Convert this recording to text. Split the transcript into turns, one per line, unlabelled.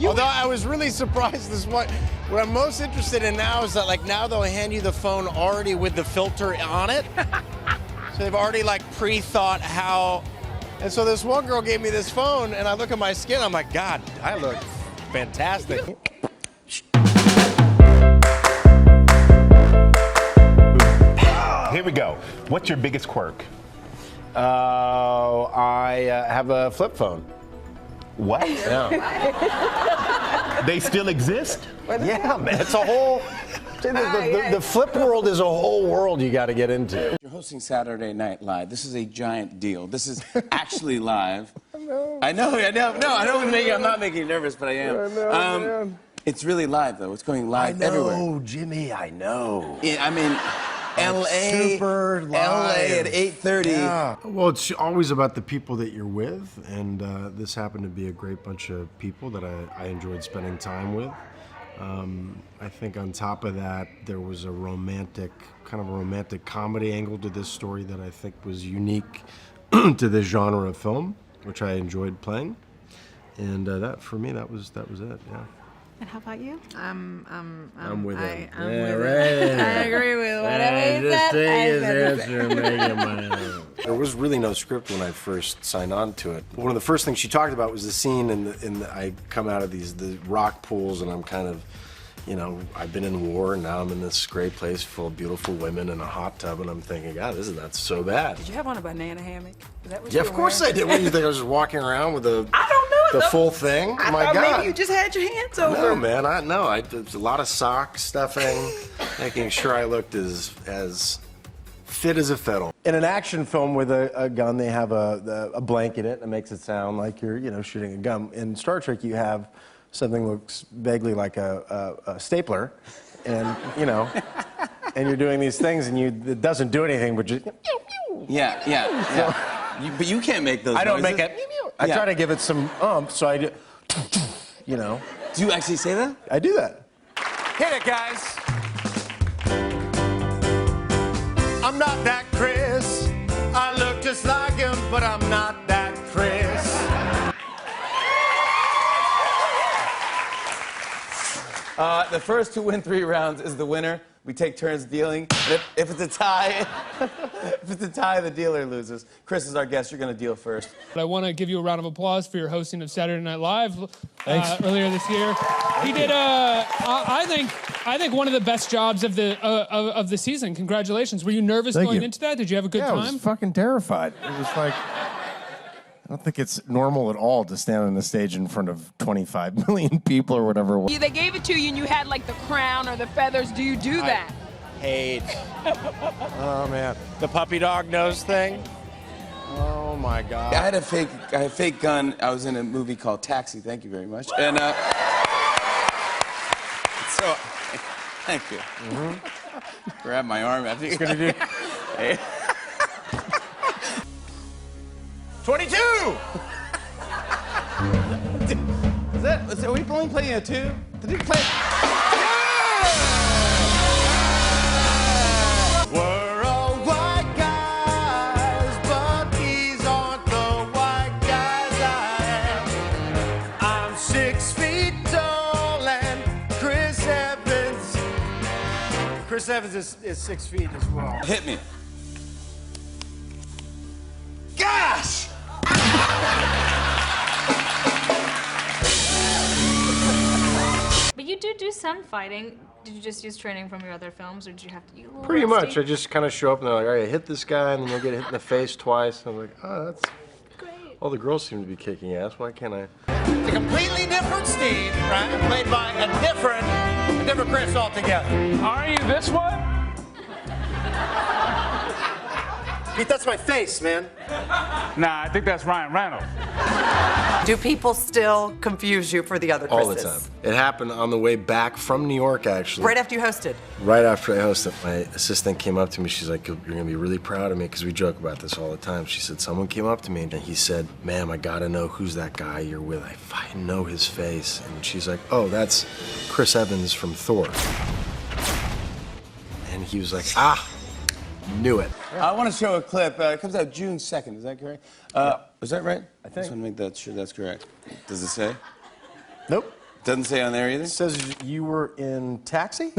Although I was really surprised this one. What I'm most interested in now is that like now they'll hand you the phone already with the filter on it. So they've already like pre-thought how. And so this one girl gave me this phone, and I look at my skin. I'm like, God, I look fantastic.
Here we go. What's your biggest quirk?
I have a flip phone.
What?
Yeah.
They still exist?
Yeah, man, it's a whole. The flip world is a whole world you got to get into.
You're hosting Saturday Night Live. This is a giant deal. This is actually live. I know. No, I don't make. I'm not making you nervous, but I am.
I know, man.
It's really live, though. It's going live everywhere.
Oh, Jimmy, I know.
I mean, L.A.
Super live.
L.A. at 8:30.
Yeah. Well, it's always about the people that you're with, and this happened to be a great bunch of people that I enjoyed spending time with. I think on top of that, there was a romantic comedy angle to this story that I think was unique to this genre of film, which I enjoyed playing. And that, for me, that was it. Yeah.
And how about you?
I'm with it.
I'm with it. I agree with whatever you said.
There was really no script when I first signed on to it. One of the first things she talked about was the scene I come out of the rock pools, and I'm kind of, you know, I've been in war, and now I'm in this great place full of beautiful women in a hot tub, and I'm thinking, God, this is not so bad.
Did you have on a banana hammock? Is that what
Yeah,
you
of
were
course I
wearing?
did. What do you think? I was just walking around with
I don't know.
the full thing?
I
My
thought
God.
maybe you just had your hands over.
No, man, there's a lot of sock stuffing, making sure I looked as fit as a fiddle. In an action film with a gun, they have a blank in it that makes it sound like you're, you know, shooting a gun. In Star Trek, you have something that looks vaguely like a stapler, and you know, and you're doing these things, and it doesn't do anything but just.
Yeah. But you can't make those.
I don't
noises.
make it. I try to give it some so I do. You know.
Do you actually say that?
I do that.
Hit it, guys.
I'm not that Chris. I look just like him, but I'm not that Chris.
The first to win 3 rounds is the winner. We take turns dealing. And if it's a tie, the dealer loses. Chris is our guest. You're going to deal first.
I want to give you a round of applause for your hosting of Saturday Night Live earlier this year. He did, I think one of the best jobs of the season. Congratulations. Were you nervous going into that? Did you have a good time?
I was fucking terrified. It was like, I don't think it's normal at all to stand on the stage in front of 25 million people or whatever.
They gave it to you and you had like the crown or the feathers. Do you do that?
Hate. Oh man, the puppy dog nose thing. Oh my God.
I had a fake gun. I was in a movie called Taxi. Thank you very much. And so, thank you. Grab my arm after you.
Gonna do.
Hey.
22.
Are we only playing a 2? Did he play?
We're all white guys, but these aren't the white guys I am. I'm 6 feet tall, and Chris Evans is 6 feet as well.
Hit me.
Gosh!
But you do some fighting. Did you just use training from your other films, or did you have to use a little
Pretty
rusty?
much. I just kind of show up and they're like, all right, hit this guy, and then you'll get hit in the face twice. And I'm like, oh, that's
Great.
all the girls seem to be kicking ass. Why can't I?
It's a completely different Steve, right? Played by a different Chris altogether.
Are you this one?
Pete, that's my face, man.
Nah, I think that's Ryan Reynolds.
Do people still confuse you for the other
All the
Chris's?
time. It happened on the way back from New York, actually.
Right after you hosted?
Right after I hosted, my assistant came up to me. She's like, you're gonna be really proud of me, because we joke about this all the time. She said, someone came up to me and he said, ma'am, I gotta know who's that guy you're with. I know his face. And she's like, oh, that's Chris Evans from Thor. And he was like, knew it.
I want to show a clip. It comes out June 2nd. Is that correct? Is that right? I think. I just want to make sure that's correct. Does it say?
Nope.
Doesn't say on there either.
It says you were in Taxi?